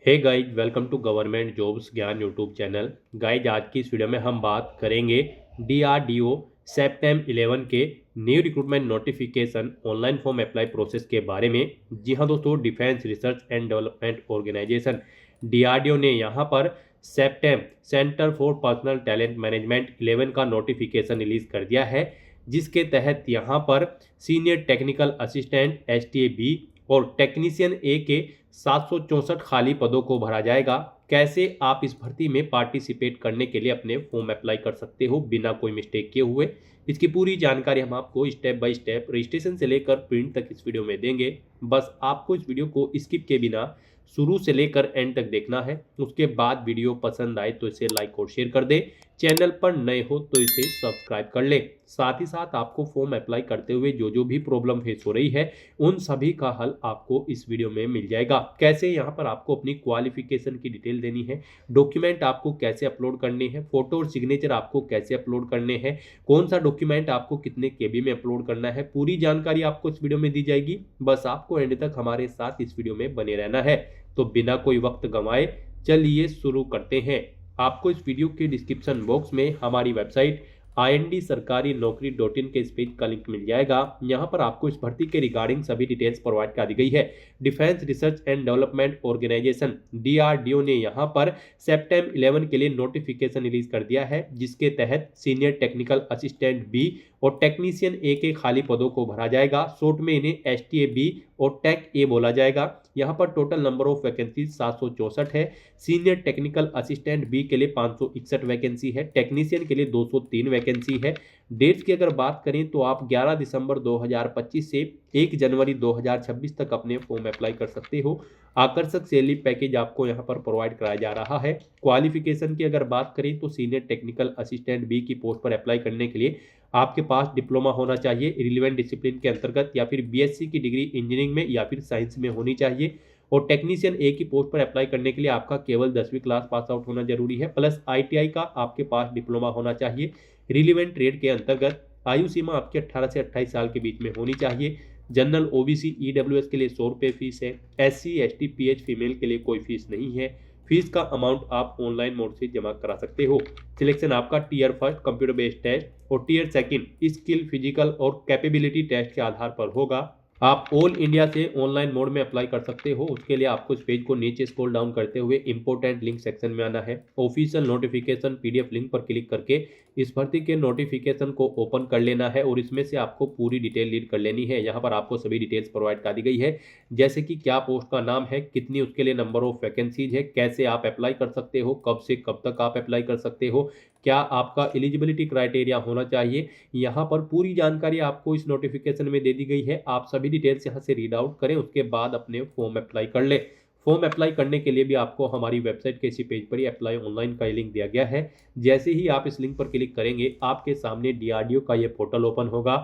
Hey guys, welcome to government jobs Gyan YouTube channel. Guys, आज की इस वीडियो में हम बात करेंगे डीआरडीओ सेप्टेम 11 के new recruitment notification online form apply process के बारे में। जी हाँ दोस्तों, defence research and development organisation DRDO ने यहाँ पर CEPTAM centre for personnel talent management 11 का नोटिफिकेशन रिलीज कर दिया है, जिसके तहत यहाँ पर सीनियर टेक्निकल असिस्टेंट STA-B और टेक्नीशियन ए के 764 खाली पदों को भरा जाएगा। कैसे आप इस भर्ती में पार्टिसिपेट करने के लिए अपने फॉर्म अप्लाई कर सकते हो बिना कोई मिस्टेक किए हुए, इसकी पूरी जानकारी हम आपको स्टेप बाय स्टेप रजिस्ट्रेशन से लेकर प्रिंट तक इस वीडियो में देंगे। बस आपको इस वीडियो को स्किप के बिना शुरू से लेकर एंड तक देखना है। उसके बाद वीडियो पसंद आए तो इसे लाइक और शेयर कर दे। चैनल पर नए हो तो इसे सब्सक्राइब कर ले। साथ ही साथ आपको फॉर्म अप्लाई करते हुए जो भी प्रॉब्लम फेस हो रही है, उन सभी का हल आपको इस वीडियो में मिल जाएगा। कैसे यहाँ पर आपको अपनी क्वालिफिकेशन की डिटेल देनी है, डॉक्यूमेंट आपको कैसे अपलोड करने हैं, फोटो और सिग्नेचर आपको कैसे अपलोड करने हैं, कौन सा डॉक्यूमेंट आपको कितने केबी में अपलोड करना है, पूरी जानकारी आपको इस वीडियो में दी जाएगी। बस आपको एंड तक हमारे साथ इस वीडियो में बने रहना है। तो बिना कोई वक्त गंवाए चलिए शुरू करते हैं। आपको इस वीडियो के डिस्क्रिप्शन बॉक्स में हमारी वेबसाइट ind-sarkari-naukri.in के इस पेज का लिंक मिल जाएगा। यहाँ पर आपको इस भर्ती के रिगार्डिंग सभी डिटेल्स प्रोवाइड कर दी गई है। Defence research and development organisation DRDO ने यहाँ पर सेप्टेम 11 के लिए नोटिफिकेशन रिलीज कर दिया है, जिसके तहत सीनियर टेक्निकल असिस्टेंट बी और टेक्नीशियन ए के खाली पदों को भरा जाएगा। शॉर्ट में इन्हें STA-B और टेक ए बोला जाएगा। यहाँ पर टोटल नंबर ऑफ वैकेंसी 764 है। सीनियर टेक्निकल असिस्टेंट बी के लिए 561 वैकेंसी है, टेक्नीशियन के लिए 203 वैकेंसी है। डेट्स की अगर बात करें तो आप 11 दिसंबर 2025 से 1 जनवरी 2026 तक अपने फॉर्म अप्लाई कर सकते हो। आकर्षक सैलरी पैकेज आपको यहाँ पर प्रोवाइड कराया जा रहा है। क्वालिफिकेशन की अगर बात करें तो सीनियर टेक्निकल असिस्टेंट बी की पोस्ट पर अप्लाई करने के लिए आपके पास डिप्लोमा होना चाहिए रिलेवेंट डिसिप्लिन के अंतर्गत, या फिर BSc की डिग्री इंजीनियरिंग में या फिर साइंस में होनी चाहिए। और टेक्नीशियन ए की पोस्ट पर अप्लाई करने के लिए आपका केवल 10वीं क्लास पास आउट होना जरूरी है, प्लस ITI का आपके पास डिप्लोमा होना चाहिए। रिलेवेंट ट्रेड के अंतर्गत आयु सीमा आपके 18 से 28 साल के बीच में होनी चाहिए। जनरल OBC EWS के लिए 100 रुपये फीस है। SC ST PH फीमेल के लिए कोई फीस नहीं है। फीस का अमाउंट आप ऑनलाइन मोड से जमा करा सकते हो। सिलेक्शन आपका tier first computer based test और टीयर सेकंड स्किल फिजिकल और कैपेबिलिटी टेस्ट के आधार पर होगा। आप ऑल इंडिया से ऑनलाइन मोड में अप्लाई कर सकते हो। उसके लिए आपको इस पेज को नीचे स्क्रॉल डाउन करते हुए इंपोर्टेंट लिंक सेक्शन में आना है। ऑफिशियल नोटिफिकेशन PDF लिंक पर क्लिक करके इस भर्ती के नोटिफिकेशन को ओपन कर लेना है और इसमें से आपको पूरी डिटेल रीड कर लेनी है। यहाँ पर आपको सभी डिटेल्स प्रोवाइड कर दी गई है, जैसे कि क्या पोस्ट का नाम है, कितनी उसके लिए नंबर ऑफ वैकेंसीज है, कैसे आप अप्लाई कर सकते हो, कब से कब तक आप अप्लाई कर सकते हो, क्या आपका एलिजिबिलिटी क्राइटेरिया होना चाहिए। यहाँ पर पूरी जानकारी आपको इस नोटिफिकेशन में दे दी गई है। आप सभी डिटेल्स यहाँ से रीड आउट करें, उसके बाद अपने फॉर्म अप्लाई कर ले। फॉर्म अप्लाई करने के लिए भी आपको हमारी वेबसाइट के इसी पेज पर ही अप्लाई ऑनलाइन का लिंक दिया गया है। जैसे ही आप इस लिंक पर क्लिक करेंगे, आपके सामने DRDO का ये पोर्टल ओपन होगा।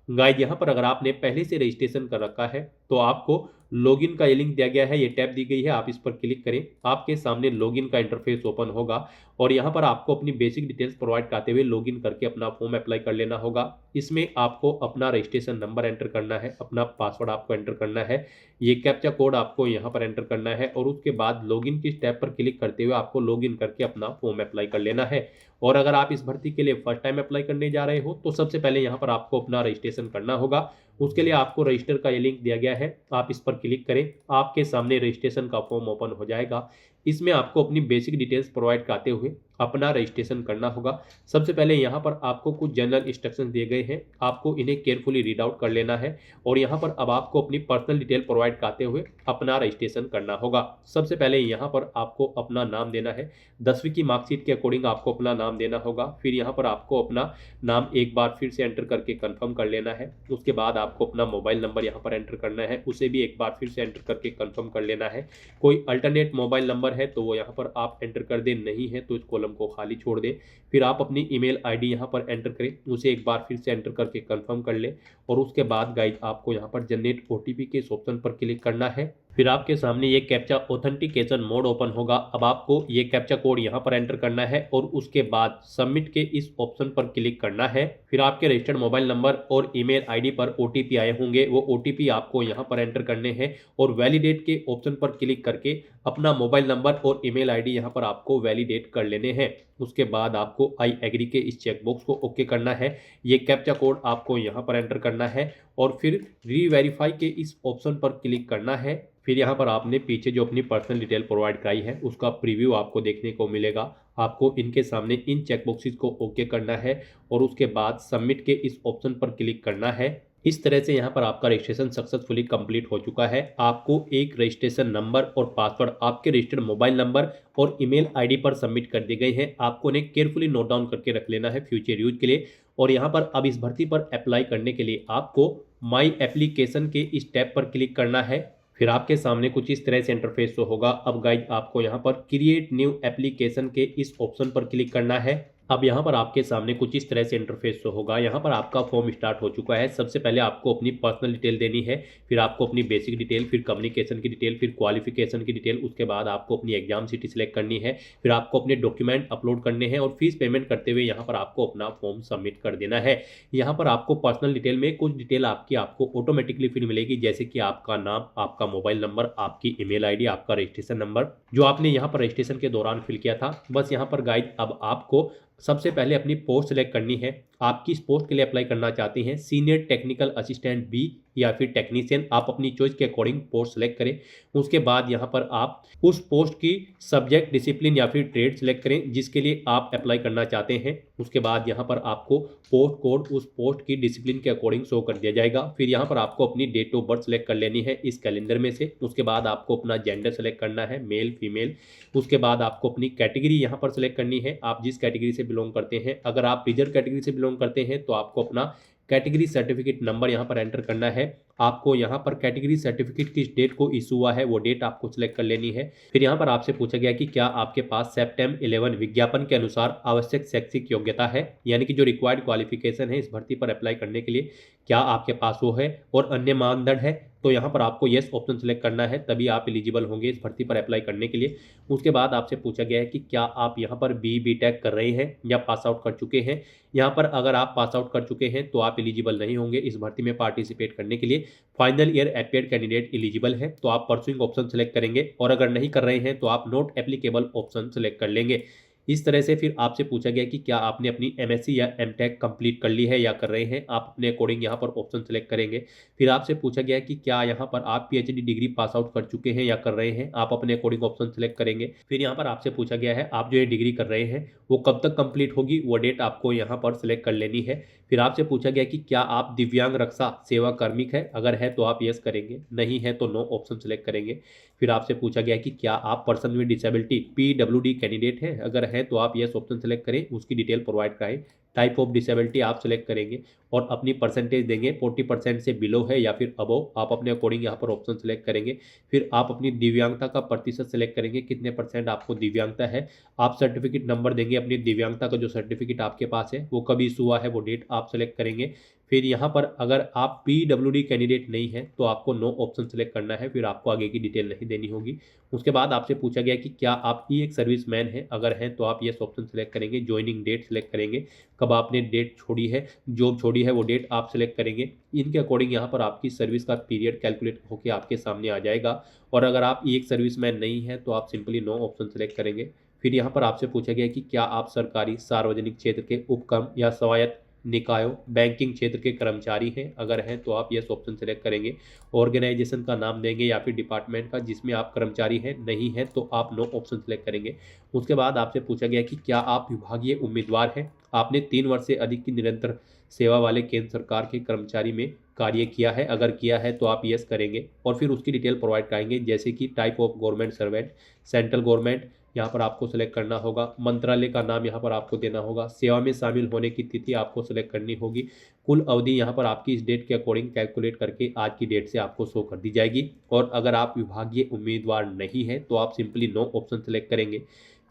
गाइड, यहाँ पर अगर आपने पहले से रजिस्ट्रेशन कर रखा है तो आपको लॉगिन का ये लिंक दिया गया है, ये टैब दी गई है, आप इस पर क्लिक करें। आपके सामने लॉगिन का इंटरफेस ओपन होगा और यहाँ पर आपको अपनी बेसिक डिटेल्स प्रोवाइड करते हुए लॉगिन करके अपना फॉर्म अप्लाई कर लेना होगा। इसमें आपको अपना रजिस्ट्रेशन नंबर एंटर करना है, अपना पासवर्ड आपको एंटर करना है, ये कैप्चा कोड आपको यहाँ पर एंटर करना है और उसके बाद लॉगिन की स्टेप पर क्लिक करते हुए आपको लॉगिन करके अपना फॉर्म अप्लाई कर लेना है। और अगर आप इस भर्ती के लिए फर्स्ट टाइम अप्लाई करने जा रहे हो तो सबसे पहले यहाँ पर आपको अपना रजिस्ट्रेशन करना होगा। उसके लिए आपको रजिस्टर का ये लिंक दिया गया है, आप इस पर क्लिक करें। आपके सामने रजिस्ट्रेशन का फॉर्म ओपन हो जाएगा। इसमें आपको अपनी बेसिक डिटेल्स प्रोवाइड करते हुए अपना रजिस्ट्रेशन करना होगा। सबसे पहले यहाँ पर आपको कुछ जनरल इंस्ट्रक्शन दिए गए हैं, आपको इन्हें केयरफुली रीड आउट कर लेना है और यहाँ पर अब आपको अपनी पर्सनल डिटेल प्रोवाइड करते हुए अपना रजिस्ट्रेशन करना होगा। सबसे पहले यहाँ पर आपको अपना नाम देना है, 10वीं की मार्कशीट के अकॉर्डिंग आपको अपना नाम देना होगा। फिर यहाँ पर आपको अपना नाम एक बार फिर से एंटर करके कंफर्म कर लेना है। उसके बाद आपको अपना मोबाइल नंबर यहाँ पर एंटर करना है, उसे भी एक बार फिर से एंटर करके कंफर्म कर लेना है। कोई अल्टरनेट मोबाइल नंबर है तो वो यहाँ पर आप एंटर कर दें, नहीं है तो इस कॉलम को खाली छोड़ दें। फिर आप अपनी ईमेल ID यहाँ पर एंटर करें, उसे एक बार फिर से एंटर करके कंफर्म कर लें और उसके बाद गाइड आपको यहाँ पर जनरेट OTP के इस ऑप्शन पर क्लिक करना है। फिर आपके सामने ये कैप्चा ऑथेंटिकेशन मोड ओपन होगा। अब आपको ये कैप्चा कोड यहाँ पर एंटर करना है और उसके बाद सबमिट के इस ऑप्शन पर क्लिक करना है। फिर आपके रजिस्टर्ड मोबाइल नंबर और ईमेल आईडी पर ओटीपी आए होंगे, वो ओटीपी आपको यहाँ पर एंटर करने हैं और वैलिडेट के ऑप्शन पर क्लिक करके अपना मोबाइल नंबर और ईमेल आईडी यहाँ पर आपको वैलिडेट कर लेने हैं। उसके बाद आपको आई एग्री के इस चेकबॉक्स को ओके करना है। ये कैप्चा कोड आपको यहाँ पर एंटर करना है और फिर रीवेरीफाई के इस ऑप्शन पर क्लिक करना है। फिर यहाँ पर आपने पीछे जो अपनी पर्सनल डिटेल प्रोवाइड कराई है उसका प्रीव्यू आपको देखने को मिलेगा। आपको इनके सामने इन चेकबॉक्सेस को ओके करना है और उसके बाद सबमिट के इस ऑप्शन पर क्लिक करना है। इस तरह से यहाँ पर आपका रजिस्ट्रेशन सक्सेसफुली कंप्लीट हो चुका है। आपको एक रजिस्ट्रेशन नंबर और पासवर्ड आपके रजिस्टर्ड मोबाइल नंबर और ईमेल आईडी पर सबमिट कर दिए गए हैं। आपको उन्हें केयरफुली नोट डाउन करके रख लेना है फ्यूचर यूज के लिए। और यहाँ पर अब इस भर्ती पर अप्लाई करने के लिए आपको माई एप्लीकेशन के इस टैब पर क्लिक करना है। फिर आपके सामने कुछ इस तरह से इंटरफेस शो होगा। अब गाइज आपको यहाँ पर क्रिएट न्यू एप्लीकेशन के इस ऑप्शन पर क्लिक करना है। अब यहाँ पर आपके सामने कुछ इस तरह से इंटरफेस शो होगा। यहाँ पर आपका फॉर्म स्टार्ट हो चुका है। सबसे पहले आपको अपनी पर्सनल डिटेल देनी है, फिर आपको अपनी बेसिक डिटेल, फिर कम्युनिकेशन की डिटेल, फिर क्वालिफिकेशन की डिटेल। उसके बाद आपको अपनी एग्जाम सिटी सिलेक्ट करनी है, फिर आपको अपने डॉक्यूमेंट अपलोड करने हैं और फीस पेमेंट करते हुए यहाँ पर आपको अपना फॉर्म सबमिट कर देना है। यहाँ पर आपको पर्सनल डिटेल में कुछ डिटेल आपको ऑटोमेटिकली फिर मिलेगी, जैसे कि आपका नाम, आपका मोबाइल नंबर, आपकी ईमेल आईडी, आपका रजिस्ट्रेशन नंबर जो आपने यहाँ पर रजिस्ट्रेशन के दौरान फिल किया था। बस यहाँ पर गाइड अब आपको सबसे पहले अपनी पोस्ट सेलेक्ट करनी है। आप किस पोस्ट के लिए अप्लाई करना चाहते हैं, सीनियर टेक्निकल असिस्टेंट बी या फिर टेक्नीशियन, आप अपनी चॉइस के अकॉर्डिंग पोस्ट सेलेक्ट करें। उसके बाद यहाँ पर आप उस पोस्ट की सब्जेक्ट, डिसिप्लिन या फिर ट्रेड सेलेक्ट करें जिसके लिए आप अप्लाई करना चाहते हैं। उसके बाद यहाँ पर आपको पोस्ट कोड उस पोस्ट की डिसिप्लिन के अकॉर्डिंग शो कर दिया जाएगा। फिर यहाँ पर आपको अपनी डेट ऑफ बर्थ सेलेक्ट कर लेनी है इस कैलेंडर में से। उसके बाद आपको अपना जेंडर सेलेक्ट करना है, मेल फीमेल। उसके बाद आपको अपनी कैटेगरी यहाँ पर सेलेक्ट करनी है, आप जिस कैटेगरी से बिलोंग करते हैं। अगर आप रिजर्व कैटेगरी से बिलोंग करते हैं तो आपको अपना कैटेगरी सर्टिफिकेट नंबर यहाँ पर एंटर करना है। आपको यहाँ पर कैटेगरी सर्टिफिकेट किस डेट को इशू हुआ है वो डेट आपको सिलेक्ट कर लेनी है। फिर यहाँ पर आपसे पूछा गया कि क्या आपके पास सेप्टेम्बर 11 विज्ञापन के अनुसार आवश्यक शैक्षिक योग्यता है, यानी कि जो रिक्वायर्ड क्वालिफिकेशन है इस भर्ती पर अप्लाई करने के लिए, क्या आपके पास वो है और अन्य मानदंड है। तो यहाँ पर आपको येस ऑप्शन सेलेक्ट करना है, तभी आप एलिजिबल होंगे इस भर्ती पर अप्लाई करने के लिए। उसके बाद आपसे पूछा गया है कि क्या आप यहाँ पर बी टेक कर रहे हैं या पास आउट कर चुके हैं। यहाँ पर अगर आप पास आउट कर चुके हैं तो आप एलिजिबल नहीं होंगे इस भर्ती में पार्टिसिपेट करने के लिए। Final year appeared candidate eligible है तो आप परसुइंग ऑप्शन सेलेक्ट करेंगे, और अगर नहीं कर रहे हैं तो आप नॉट एप्लीकेबल ऑप्शन सेलेक्ट कर लेंगे। इस तरह से फिर आपसे पूछा गया कि क्या आपने अपनी एमएससी या एमटेक कंप्लीट कर ली है या कर रहे हैं, आप अपने अकॉर्डिंग यहाँ पर ऑप्शन सेलेक्ट करेंगे। फिर आपसे पूछा गया कि क्या यहाँ पर आप पीएचडी डिग्री पास आउट कर चुके हैं या कर रहे हैं, आप अपने अकॉर्डिंग ऑप्शन सेलेक्ट करेंगे। फिर यहाँ पर आपसे पूछा गया है आप जो ये डिग्री कर रहे हैं वो कब तक कंप्लीट होगी, वो डेट आपको यहाँ पर सिलेक्ट कर लेनी है। फिर आपसे पूछा गया कि क्या आप दिव्यांग रक्षा सेवा कार्मिक है, अगर है तो आप यस करेंगे, नहीं है तो नो ऑप्शन सेलेक्ट करेंगे। फिर आपसे पूछा गया कि क्या आप person with disability PWD candidate हैं, अगर है तो आप यस ऑप्शन सेलेक्ट करें, उसकी डिटेल प्रोवाइड कराएं। टाइप ऑफ डिसेबिलिटी आप सेलेक्ट करेंगे और अपनी परसेंटेज देंगे, 40% से बिलो है या फिर अबव, आप अपने अकॉर्डिंग यहाँ पर ऑप्शन सेलेक्ट करेंगे। फिर आप अपनी दिव्यांगता का प्रतिशत सेलेक्ट करेंगे, कितने परसेंट आपको दिव्यांगता है। आप सर्टिफिकेट नंबर देंगे, अपनी दिव्यांगता का जो सर्टिफिकेट आपके पास है वो कब इशू हुआ है वो डेट आप सेलेक्ट करेंगे। फिर यहाँ पर अगर आप पीडब्ल्यूडी कैंडिडेट नहीं है तो आपको नो ऑप्शन सेलेक्ट करना है, फिर आपको आगे की डिटेल नहीं देनी होगी। उसके बाद आपसे पूछा गया कि क्या आप ई एक सर्विस मैन है, अगर हैं तो आप यस ऑप्शन सेलेक्ट करेंगे। ज्वाइनिंग डेट सेलेक्ट करेंगे, कब आपने डेट छोड़ी है, जॉब छोड़ी है वो डेट आप सेलेक्ट करेंगे। इनके अकॉर्डिंग यहाँ पर आपकी सर्विस का पीरियड कैलकुलेट होकर आपके सामने आ जाएगा। और अगर आप ई एक सर्विस मैन नहीं है तो आप सिंपली नो ऑप्शन सेलेक्ट करेंगे। फिर यहाँ पर आपसे पूछा गया कि क्या आप सरकारी सार्वजनिक क्षेत्र के उपक्रम या स्वायत्त निकायों बैंकिंग क्षेत्र के कर्मचारी हैं, अगर हैं तो आप यस ऑप्शन सेलेक्ट करेंगे। ऑर्गेनाइजेशन का नाम देंगे या फिर डिपार्टमेंट का जिसमें आप कर्मचारी हैं, नहीं है तो आप नो ऑप्शन सेलेक्ट करेंगे। उसके बाद आपसे पूछा गया कि क्या आप विभागीय उम्मीदवार हैं, आपने 3 वर्ष से अधिक की निरंतर सेवा वाले केंद्र सरकार के कर्मचारी में कार्य किया है, अगर किया है तो आप यस करेंगे और फिर उसकी डिटेल प्रोवाइड कराएंगे, जैसे कि type of government servant, central government यहाँ पर आपको सेलेक्ट करना होगा, मंत्रालय का नाम यहाँ पर आपको देना होगा, सेवा में शामिल होने की तिथि आपको सेलेक्ट करनी होगी। कुल अवधि यहाँ पर आपकी इस डेट के अकॉर्डिंग कैलकुलेट करके आज की डेट से आपको शो कर दी जाएगी। और अगर आप विभागीय उम्मीदवार नहीं है तो आप सिंपली नो ऑप्शन सेलेक्ट करेंगे।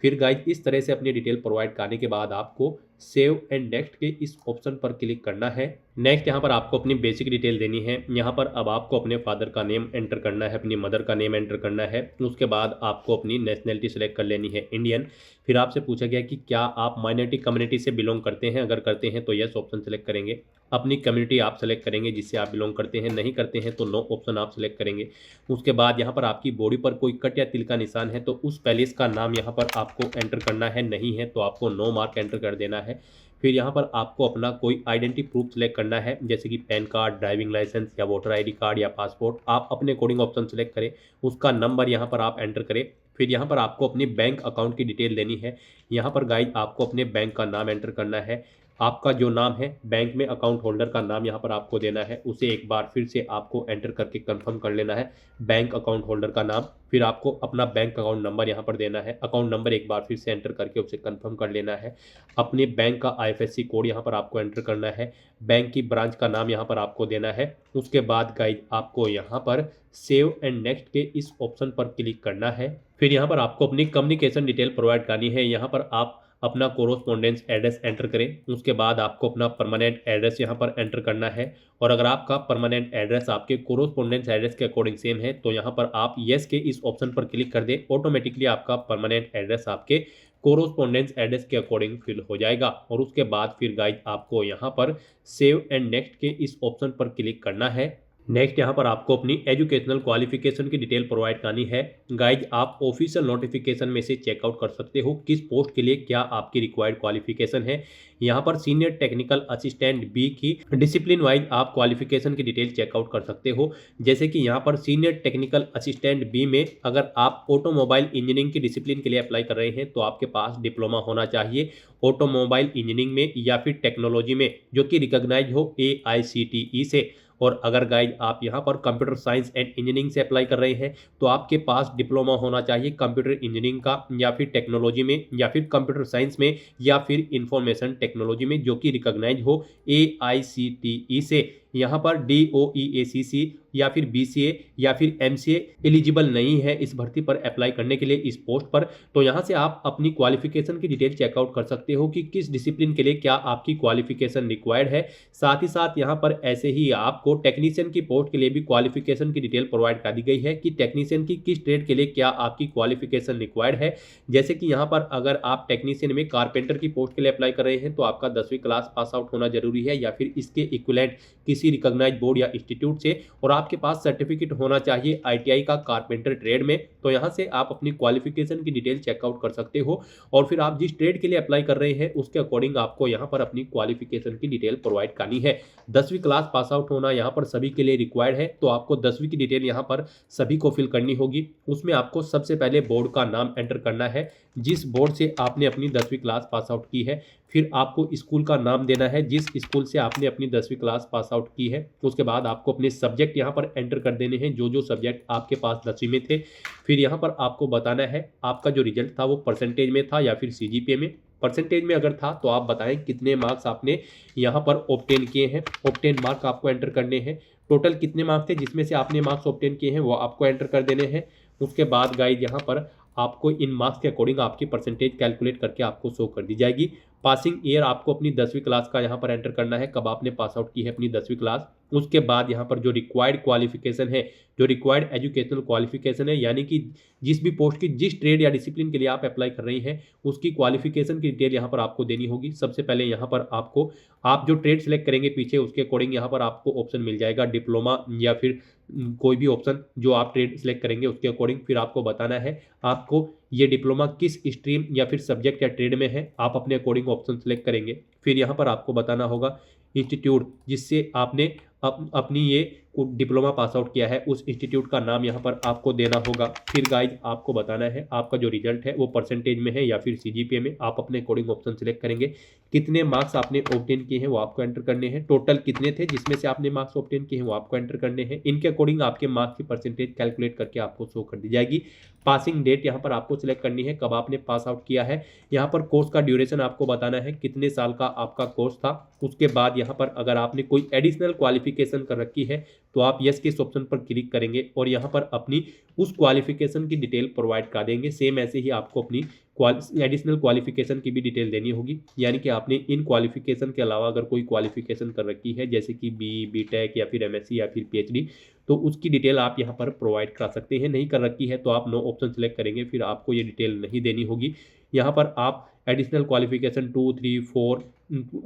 फिर गाइज इस तरह से अपनी डिटेल प्रोवाइड करने के बाद आपको सेव एंड नेक्स्ट के इस ऑप्शन पर क्लिक करना है। नेक्स्ट यहाँ पर आपको अपनी बेसिक डिटेल देनी है। यहाँ पर अब आपको अपने फादर का नेम एंटर करना है, अपनी मदर का नेम एंटर करना है। उसके बाद आपको अपनी नेशनैलिटी सेलेक्ट कर लेनी है, इंडियन। फिर आपसे पूछा गया कि क्या आप माइनॉरिटी कम्युनिटी से बिलोंग करते हैं, अगर करते हैं तो यस ऑप्शन सेलेक्ट करेंगे। अपनी कम्युनिटी आप सेलेक्ट करेंगे जिससे आप बिलोंग करते हैं, नहीं करते हैं तो नो ऑप्शन आप सेलेक्ट करेंगे। उसके बाद यहाँ पर आपकी बॉडी पर कोई कट या तिल का निशान है तो उस पैलेस का नाम यहाँ पर आपको एंटर करना है, नहीं है तो आपको नो मार्क एंटर कर देना है। फिर यहाँ पर आपको अपना कोई आइडेंटिटी प्रूफ सेलेक्ट करना है, जैसे कि पैन कार्ड, ड्राइविंग लाइसेंस या वोटर आईडी कार्ड या पासपोर्ट। आप अपने अकॉर्डिंग ऑप्शन सेलेक्ट करें, उसका नंबर यहाँ पर आप एंटर करें। फिर यहाँ पर आपको अपनी बैंक अकाउंट की डिटेल देनी है। यहाँ पर गाइज आपको अपने बैंक का नाम एंटर करना है। आपका जो नाम है बैंक में अकाउंट होल्डर का नाम यहाँ पर आपको देना है, उसे एक बार फिर से आपको एंटर करके कंफर्म कर लेना है, बैंक अकाउंट होल्डर का नाम। फिर आपको अपना बैंक अकाउंट नंबर यहाँ पर देना है, अकाउंट नंबर एक बार फिर से एंटर करके उसे कंफर्म कर लेना है। अपने बैंक का IFSC कोड यहाँ पर आपको एंटर करना है, बैंक की ब्रांच का नाम यहाँ पर आपको देना है। उसके बाद गाइज आपको यहाँ पर सेव एंड नेक्स्ट के इस ऑप्शन पर क्लिक करना है। फिर यहाँ पर आपको अपनी कम्युनिकेशन डिटेल प्रोवाइड करनी है। यहाँ पर आप अपना कोरोस्पोंडेंस एड्रेस एंटर करें। उसके बाद आपको अपना परमानेंट एड्रेस यहाँ पर एंटर करना है, और अगर आपका परमानेंट एड्रेस आपके कोरोस्पोंडेंस एड्रेस के अकॉर्डिंग सेम है तो यहाँ पर आप येस के इस ऑप्शन पर क्लिक कर दें। ऑटोमेटिकली आपका परमानेंट एड्रेस आपके कोरोस्पोंडेंस एड्रेस के अकॉर्डिंग फिल हो जाएगा। और उसके बाद फिर गाइज आपको यहाँ पर सेव एंड नेक्स्ट के इस ऑप्शन पर क्लिक करना है। नेक्स्ट यहाँ पर आपको अपनी एजुकेशनल क्वालिफिकेशन की डिटेल प्रोवाइड करनी है। गाइज आप ऑफिशियल नोटिफिकेशन में से चेकआउट कर सकते हो किस पोस्ट के लिए क्या आपकी रिक्वायर्ड क्वालिफिकेशन है। यहाँ पर सीनियर टेक्निकल असिस्टेंट बी की डिसिप्लिन वाइज आप क्वालिफिकेशन की डिटेल चेकआउट कर सकते हो। जैसे कि यहाँ पर सीनियर टेक्निकल असिस्टेंट बी में अगर आप ऑटोमोबाइल इंजीनियरिंग की डिसिप्लिन के लिए अप्लाई कर रहे हैं तो आपके पास डिप्लोमा होना चाहिए ऑटोमोबाइल इंजीनियरिंग में या फिर टेक्नोलॉजी में, जो कि रिकॉग्नाइज हो AICTE से। और अगर गाइज आप यहाँ पर कंप्यूटर साइंस एंड इंजीनियरिंग से अप्लाई कर रहे हैं तो आपके पास डिप्लोमा होना चाहिए कंप्यूटर इंजीनियरिंग का, या फिर टेक्नोलॉजी में, या फिर कंप्यूटर साइंस में, या फिर इंफॉर्मेशन टेक्नोलॉजी में, जो कि रिकॉग्नाइज हो AICTE से। यहाँ पर DOEACC या फिर BCA या फिर MCA एलिजिबल नहीं है इस भर्ती पर अप्लाई करने के लिए इस पोस्ट पर। तो यहाँ से आप अपनी क्वालिफिकेशन की डिटेल चेकआउट कर सकते हो कि किस डिसिप्लिन के लिए क्या आपकी क्वालिफिकेशन रिक्वायर्ड है। साथ ही साथ यहाँ पर ऐसे ही आपको टेक्नीशियन की पोस्ट के लिए भी क्वालिफिकेशन की डिटेल प्रोवाइड कर दी गई है कि टेक्नीशियन की किस ट्रेड के लिए क्या आपकी क्वालिफिकेशन रिक्वायर्ड है। जैसे कि यहाँ पर अगर आप टेक्नीशियन में कारपेंटर की पोस्ट के लिए अप्लाई कर रहे हैं तो आपका 10वीं क्लास पास आउट होना जरूरी है, या फिर इसके इक्विवेलेंट किसी रिकॉग्नाइज्ड बोर्ड या इंस्टीट्यूट से, और आपके पास सर्टिफिकेट होना चाहिए ITI का कारपेंटर ट्रेड में। तो यहाँ से आप अपनी क्वालिफिकेशन की डिटेल चेकआउट कर सकते हो, और फिर आप जिस ट्रेड के लिए अप्लाई कर रहे हैं उसके अकॉर्डिंग आपको यहाँ पर अपनी क्वालिफिकेशन की डिटेल प्रोवाइड करनी है। 10वीं क्लास पास आउट होना यहाँ पर सभी के लिए रिक्वायर्ड है, तो आपको 10वीं की डिटेल यहाँ पर सभी को फिल करनी होगी। उसमें आपको सबसे पहले बोर्ड का नाम एंटर करना है, जिस बोर्ड से आपने अपनी 10वीं क्लास पास आउट की है। फिर आपको स्कूल का नाम देना है जिस स्कूल से आपने अपनी 10वीं क्लास पास आउट की है। उसके बाद आपको अपने सब्जेक्ट यहाँ पर एंटर कर देने हैं, जो जो सब्जेक्ट आपके पास 10वीं में थे। फिर यहाँ पर आपको बताना है आपका जो रिजल्ट था वो परसेंटेज में था या फिर CGPA में। परसेंटेज में अगर था तो आप बताएं कितने मार्क्स आपने यहाँ पर ऑब्टेन किए हैं। ऑब्टेन मार्क आपको एंटर करने हैं। टोटल कितने मार्क्स थे जिसमें से आपने मार्क्स ऑब्टेन किए हैं वो आपको एंटर कर देने हैं। उसके बाद गाइड यहाँ पर आपको इन मार्क्स के अकॉर्डिंग आपकी परसेंटेज कैलकुलेट करके आपको शो कर दी जाएगी। पासिंग ईयर आपको अपनी 10वीं क्लास का यहाँ पर एंटर करना है, कब आपने पास आउट की है अपनी 10वीं क्लास। उसके बाद यहाँ पर जो रिक्वायर्ड क्वालिफिकेशन है, जो रिक्वायर्ड एजुकेशनल क्वालिफिकेशन है, यानी कि जिस भी पोस्ट की जिस ट्रेड या डिसिप्लिन के लिए आप अप्लाई कर रही हैं उसकी क्वालिफिकेशन की डिटेल यहाँ पर आपको देनी होगी। सबसे पहले यहाँ पर आपको आप जो ट्रेड सेलेक्ट करेंगे पीछे उसके अकॉर्डिंग यहाँ पर आपको ऑप्शन मिल जाएगा डिप्लोमा या फिर कोई भी ऑप्शन जो आप ट्रेड सेलेक्ट करेंगे उसके अकॉर्डिंग। फिर आपको बताना है आपको ये डिप्लोमा किस स्ट्रीम या फिर सब्जेक्ट या ट्रेड में है, आप अपने अकॉर्डिंग ऑप्शन सेलेक्ट करेंगे। फिर यहाँ पर आपको बताना होगा इंस्टीट्यूट जिससे आपने अपनी ये डिप्लोमा पास आउट किया है उस इंस्टीट्यूट का नाम यहाँ पर आपको देना होगा। फिर गाइज आपको बताना है आपका जो रिजल्ट है वो परसेंटेज में है या फिर CGPA में, आप अपने अकॉर्डिंग ऑप्शन सेलेक्ट करेंगे। कितने मार्क्स आपने ऑब्टेन किए हैं वो आपको एंटर करने हैं। टोटल कितने थे जिसमें से आपने मार्क्स ऑब्टेन किए हैं वो आपको एंटर करने हैं। इनके अकॉर्डिंग आपके मार्क्स की परसेंटेज कैलकुलेट करके आपको शो कर दी जाएगी। पासिंग डेट यहाँ पर आपको सिलेक्ट करनी है, कब आपने पास आउट किया है। यहाँ पर कोर्स का ड्यूरेशन आपको बताना है कितने साल का आपका कोर्स था। उसके बाद यहाँ पर अगर आपने कोई एडिशनल क्वालिफिकेशन कर रखी है तो आप यस के इस ऑप्शन पर क्लिक करेंगे और यहाँ पर अपनी उस क्वालिफिकेशन की डिटेल प्रोवाइड कर देंगे। सेम ऐसे ही आपको अपनी एडिशनल क्वालिफिकेशन की भी डिटेल देनी होगी, यानी कि आपने इन क्वालिफिकेशन के अलावा अगर कोई क्वालिफिकेशन कर रखी है जैसे कि बी.टेक या फिर एमएससी या फिर पीएचडी, तो उसकी डिटेल आप यहाँ पर प्रोवाइड करा सकते हैं। नहीं कर रखी है तो आप नो ऑप्शन सेलेक्ट करेंगे, फिर आपको ये डिटेल नहीं देनी होगी। यहाँ पर आप एडिशनल क्वालिफिकेशन 2, 3, 4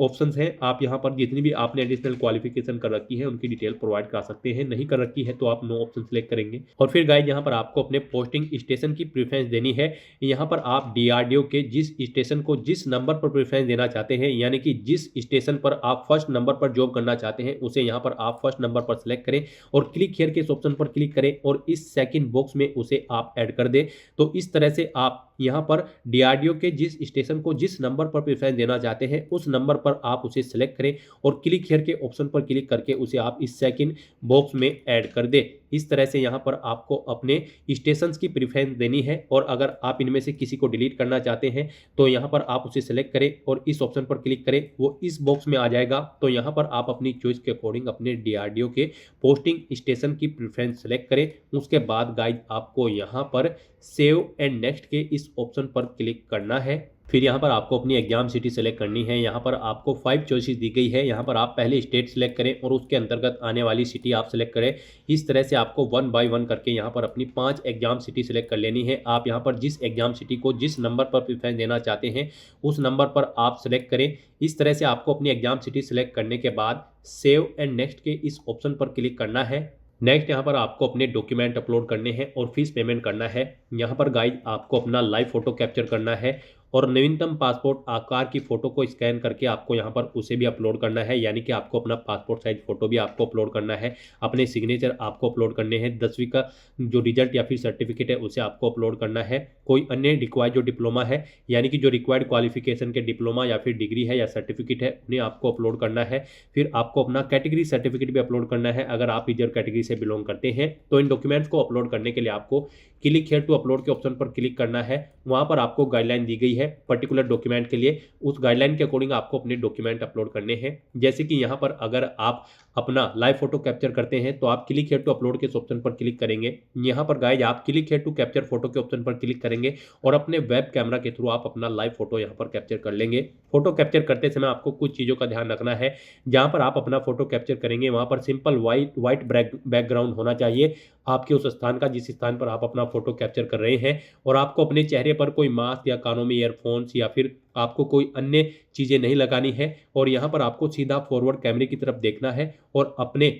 ऑप्शंस हैं, आप यहाँ पर जितनी भी आपने एडिशनल क्वालिफिकेशन कर रखी है उनकी डिटेल प्रोवाइड कर सकते हैं। नहीं कर रखी है तो आप नो ऑप्शन सेलेक्ट करेंगे। और फिर गाइस यहाँ पर आपको अपने पोस्टिंग स्टेशन की प्रेफरेंस देनी है। यहाँ पर आप डीआरडीओ के जिस स्टेशन को जिस नंबर पर प्रेफरेंस देना चाहते हैं, यानी कि जिस स्टेशन पर आप फर्स्ट नंबर पर जॉब करना चाहते हैं उसे यहाँ पर आप फर्स्ट नंबर पर सिलेक्ट करें और क्लिक हियर के इस ऑप्शन पर क्लिक करें और इस सेकंड बॉक्स में उसे आप ऐड कर दें। तो इस तरह से आप यहाँ पर डीआरडीओ के जिस स्टेशन को जिस नंबर पर प्रेफरेंस देना चाहते हैं उस नंबर पर आप उसे सिलेक्ट करें और क्लिक हियर के ऑप्शन पर क्लिक करके उसे आप इस सेकंड बॉक्स में ऐड कर दें। इस तरह से यहाँ पर आपको अपने स्टेशंस की प्रेफरेंस देनी है और अगर आप इनमें से किसी को डिलीट करना चाहते हैं तो यहाँ पर आप उसे सिलेक्ट करें और इस ऑप्शन पर क्लिक करें, वो इस बॉक्स में आ जाएगा। तो यहाँ पर आप अपनी चॉइस के अकॉर्डिंग अपने डीआरडीओ के पोस्टिंग स्टेशन की प्रेफरेंस सेलेक्ट करें। उसके बाद गाइड आपको यहाँ पर सेव एंड नेक्स्ट के इस ऑप्शन पर क्लिक करना है। फिर यहाँ पर आपको अपनी एग्जाम सिटी सेलेक्ट करनी है। यहाँ पर आपको 5 चॉइसेस दी गई है। यहाँ पर आप पहले स्टेट सेलेक्ट करें और उसके अंतर्गत आने वाली सिटी आप सेलेक्ट करें। इस तरह से आपको 1 बाय 1 करके यहाँ पर अपनी 5 एग्जाम सिटी सेलेक्ट कर लेनी है। आप यहाँ पर जिस एग्जाम सिटी को जिस नंबर पर प्रेफरेंस देना चाहते हैं उस नंबर पर आप सेलेक्ट करें। इस तरह से आपको अपनी एग्जाम सिटी सेलेक्ट करने के बाद सेव एंड नेक्स्ट के इस ऑप्शन पर क्लिक करना है। नेक्स्ट यहाँ पर आपको अपने डॉक्यूमेंट अपलोड करने हैं और फीस पेमेंट करना है। यहाँ पर गाइड आपको अपना लाइव फोटो कैप्चर करना है और नवीनतम पासपोर्ट आकार की फ़ोटो को स्कैन करके आपको यहाँ पर उसे भी अपलोड करना है, यानी कि आपको अपना पासपोर्ट साइज फ़ोटो भी आपको अपलोड करना है। अपने सिग्नेचर आपको अपलोड करने हैं। 10वीं का जो रिजल्ट या फिर सर्टिफिकेट है उसे आपको अपलोड करना है। कोई अन्य रिक्वायर्ड जो डिप्लोमा है, यानी कि जो रिक्वायर्ड क्वालिफिकेशन के डिप्लोमा या फिर डिग्री है या सर्टिफिकेट है उन्हें आपको अपलोड करना है। फिर आपको अपना कैटेगरी सर्टिफिकेट भी अपलोड करना है। अगर आप रिजर्व कैटेगरी से बिलोंग करते हैं तो इन डॉक्यूमेंट्स को अपलोड करने के लिए आपको क्लिक हियर टू अपलोड के ऑप्शन पर क्लिक करना है। वहाँ पर आपको गाइडलाइन दी गई है पर्टिकुलर डॉक्यूमेंट के लिए, उस गाइडलाइन के अकॉर्डिंग आपको अपने डॉक्यूमेंट अपलोड करने हैं। जैसे कि यहाँ पर अगर आप अपना लाइव फोटो कैप्चर करते हैं तो आप क्लिक हियर टू अपलोड के ऑप्शन पर क्लिक करेंगे। यहाँ पर गाइज आप click here to capture photo के ऑप्शन पर क्लिक करेंगे और अपने वेब कैमरा के थ्रू आप अपना लाइव फोटो यहाँ पर कैप्चर कर लेंगे। फोटो कैप्चर करते समय आपको कुछ चीज़ों का ध्यान रखना है। जहाँ पर आप अपना फोटो कैप्चर करेंगे वहाँ पर सिंपल वाइट बैकग्राउंड होना चाहिए आपके उस स्थान का जिस स्थान पर आप अपना फोटो कैप्चर कर रहे हैं, और आपको अपने चेहरे पर कोई मास्क या कानों में ईयरफोन्स या फिर आपको कोई अन्य चीज़ें नहीं लगानी है। और यहाँ पर आपको सीधा फॉरवर्ड कैमरे की तरफ देखना है और अपने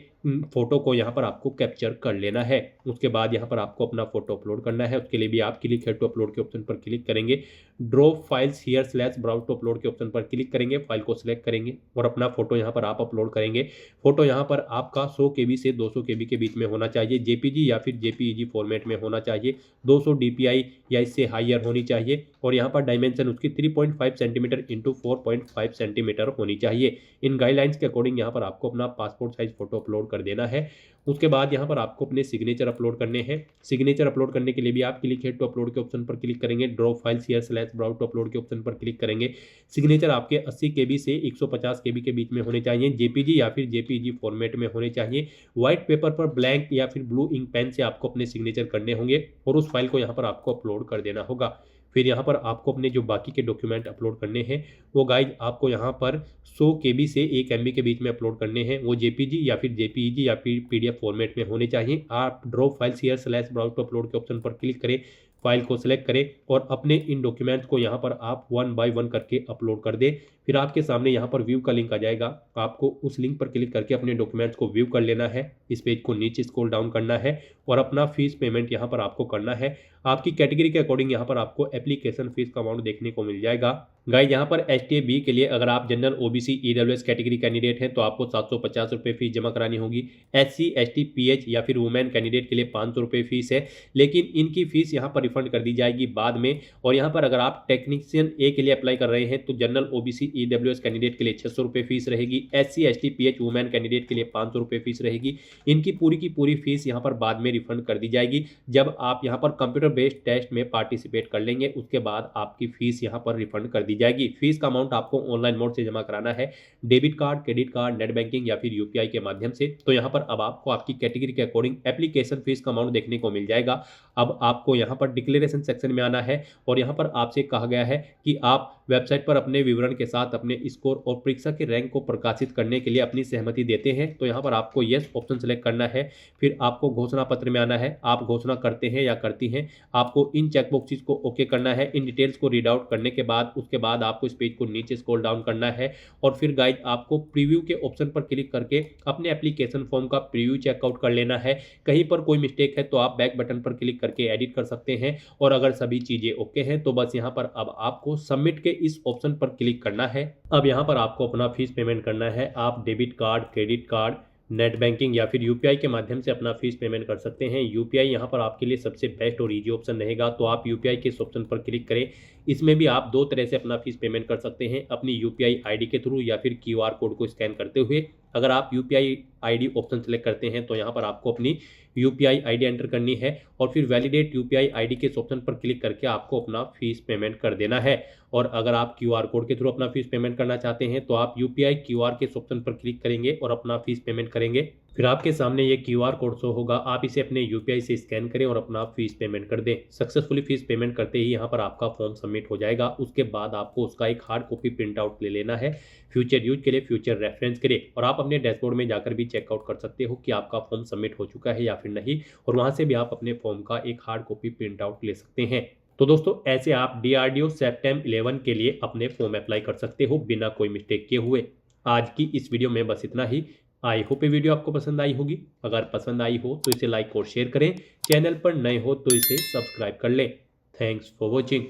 फोटो को यहाँ पर आपको कैप्चर कर लेना है। उसके बाद यहाँ पर आपको अपना फोटो अपलोड करना है। उसके लिए भी आप क्लिक हियर टू अपलोड के ऑप्शन पर क्लिक करेंगे। Drop files here slash browse to upload के ऑप्शन पर क्लिक करेंगे, फाइल को सिलेक्ट करेंगे और अपना फोटो यहाँ पर आप अपलोड करेंगे। फोटो यहाँ पर आपका 100 KB से 200 KB के बीच में होना चाहिए। जेपीजी या फिर जेपीईजी फॉर्मेट में होना चाहिए। 200 DPI या इससे हाइयर होनी चाहिए और यहाँ पर डायमेंशन उसकी 3.5 सेंटीमीटर इंटू 4.5 सेंटीमीटर होनी चाहिए। इन गाइडलाइंस के अकॉर्डिंग यहाँ पर आपको अपना पासपोर्ट साइज फोटो अपलोड कर देना है। उसके बाद यहाँ पर आपको अपने सिग्नेचर अपलोड करने हैं। सिग्नेचर अपलोड करने के लिए भी आप क्लिक हियर टू अपलोड के ऑप्शन पर क्लिक करेंगे। Drop files here slash browse to upload के ऑप्शन पर क्लिक करेंगे। सिग्नेचर आपके 80 KB से 150 KB के बीच में होने चाहिए। जेपीजी या फिर जेपीईजी फॉर्मेट में होने चाहिए। व्हाइट पेपर पर ब्लैंक या फिर ब्लू इंक पेन से आपको अपने सिग्नेचर करने होंगे और उस फाइल को यहाँ पर आपको अपलोड कर देना होगा। फिर यहाँ पर आपको अपने जो बाकी के डॉक्यूमेंट अपलोड करने हैं वो गाइड आपको यहाँ पर 100 KB से 1 MB के बीच में अपलोड करने हैं। वो जेपीजी या फिर जेपीईजी या फिर PDF फॉर्मेट में होने चाहिए। आप drop files here slash browse to upload के ऑप्शन पर क्लिक करें, फाइल को सिलेक्ट करें और अपने इन डॉक्यूमेंट्स को यहाँ पर आप 1 बाय 1 करके अपलोड कर दें। फिर आपके सामने यहाँ पर व्यू का लिंक आ जाएगा। आपको उस लिंक पर क्लिक करके अपने डॉक्यूमेंट्स को व्यू कर लेना है। इस पेज को नीचे स्क्रॉल डाउन करना है और अपना फीस पेमेंट यहाँ पर आपको करना है। आपकी कैटेगरी के अकॉर्डिंग यहाँ पर आपको एप्लीकेशन फीस का अमाउंट देखने को मिल जाएगा। गाइस यहाँ पर STA-B के लिए अगर आप general OBC EWS category candidate हैं तो आपको 750 रुपये फीस जमा करानी होगी। SC ST PH या फिर वुमेन कैंडिडेट के लिए 500 रुपये फीस है, लेकिन इनकी फीस यहाँ पर रिफंड कर दी जाएगी बाद में। और यहाँ पर अगर आप टेक्नीशियन A के लिए अप्लाई कर रहे हैं तो जनरल OBC EWS कैंडिडेट के लिए 600 रुपये फीस रहेगी। SC ST PH women candidate के लिए 500 रुपये फीस रहेगी। इनकी पूरी की पूरी फीस यहाँ पर बाद में रिफंड कर दी जाएगी। जब आप यहाँ पर कंप्यूटर बेस्ड टेस्ट में पार्टिसिपेट कर लेंगे उसके बाद आपकी फीस यहाँ पर रिफंड कर दी जाएगी। फीस का अमाउंट आपको ऑनलाइन मोड से जमा कराना है, debit card, credit card, net banking या फिर UPI के माध्यम से। तो यहाँ पर अब आपको आपकी कैटेगरी के अकॉर्डिंग एप्लीकेशन फीस का अमाउंट देखने को मिल जाएगा। अब आपको यहाँ पर डिक्लेरेशन सेक्शन में आना है और यहाँ पर आपसे कहा गया है कि आप वेबसाइट पर अपने विवरण के साथ अपने स्कोर और परीक्षा के रैंक को प्रकाशित करने के लिए अपनी सहमति देते हैं। तो यहाँ पर आपको यस ऑप्शन सेलेक्ट करना है। फिर आपको घोषणा पत्र में आना है, आप घोषणा करते हैं या करती हैं। आपको इन चेकबॉक्सेस को ओके करना है। इन डिटेल्स को रीड आउट करने के बाद उसके बाद आपको इस पेज को नीचे स्क्रॉल डाउन करना है और फिर गाइज आपको प्रीव्यू के ऑप्शन पर क्लिक करके अपने एप्लीकेशन फॉर्म का प्रीव्यू चेकआउट कर लेना है। कहीं पर कोई मिस्टेक है तो आप बैक बटन पर क्लिक करके एडिट कर सकते हैं और अगर सभी चीजें ओके हैं तो बस यहाँ पर अब आपको सबमिट के इस ऑप्शन पर क्लिक करना है। अब यहाँ पर आपको अपना फीस पेमेंट करना है। आप debit card, credit card, net banking या फिर UPI के माध्यम से अपना फीस पेमेंट कर सकते हैं। UPI यहाँ पर आपके लिए सबसे बेस्ट और इजी ऑप्शन रहेगा। तो आप UPI के इस ऑप्शन पर क्लिक करें। इसमें भी आप दो तरह से अपना फीस पेमेंट कर सकते हैं, अपनी UPI ID के थ्रू या फिर QR कोड को स्कैन करते हुए। अगर आप UPI ID ऑप्शन सेलेक्ट करते हैं तो यहाँ पर आपको अपनी UPI ID एंटर करनी है और फिर वैलिडेट UPI ID के इस ऑप्शन पर क्लिक करके आपको अपना फीस पेमेंट कर देना है। और अगर आप QR कोड के थ्रू अपना फीस पेमेंट करना चाहते हैं तो आप UPI QR के इस ऑप्शन पर क्लिक करेंगे और अपना फीस पेमेंट करेंगे। फिर आपके सामने ये QR कोड शो होगा, आप इसे अपने UPI से स्कैन करें और अपना फीस पेमेंट कर दें। सक्सेसफुली फीस पेमेंट करते ही यहाँ पर आपका फॉर्म सबमिट हो जाएगा। उसके बाद आपको उसका एक हार्ड कॉपी प्रिंट आउट ले लेना है फ्यूचर यूज के लिए, फ्यूचर रेफरेंस के लिए। और आप अपने डैशबोर्ड में जाकर भी चेकआउट कर सकते हो कि आपका फॉर्म सबमिट हो चुका है या फिर नहीं, और वहां से भी आप अपने फॉर्म का एक हार्ड कॉपी प्रिंट आउट ले सकते हैं। तो दोस्तों ऐसे आप DRDO सेप्टेम 11 के लिए अपने फॉर्म अप्लाई कर सकते हो बिना कोई मिस्टेक किए हुए। आज की इस वीडियो में बस इतना ही। आई होप ये वीडियो आपको पसंद आई होगी। अगर पसंद आई हो तो इसे लाइक और शेयर करें। चैनल पर नए हो तो इसे सब्सक्राइब कर लें। Thanks for watching.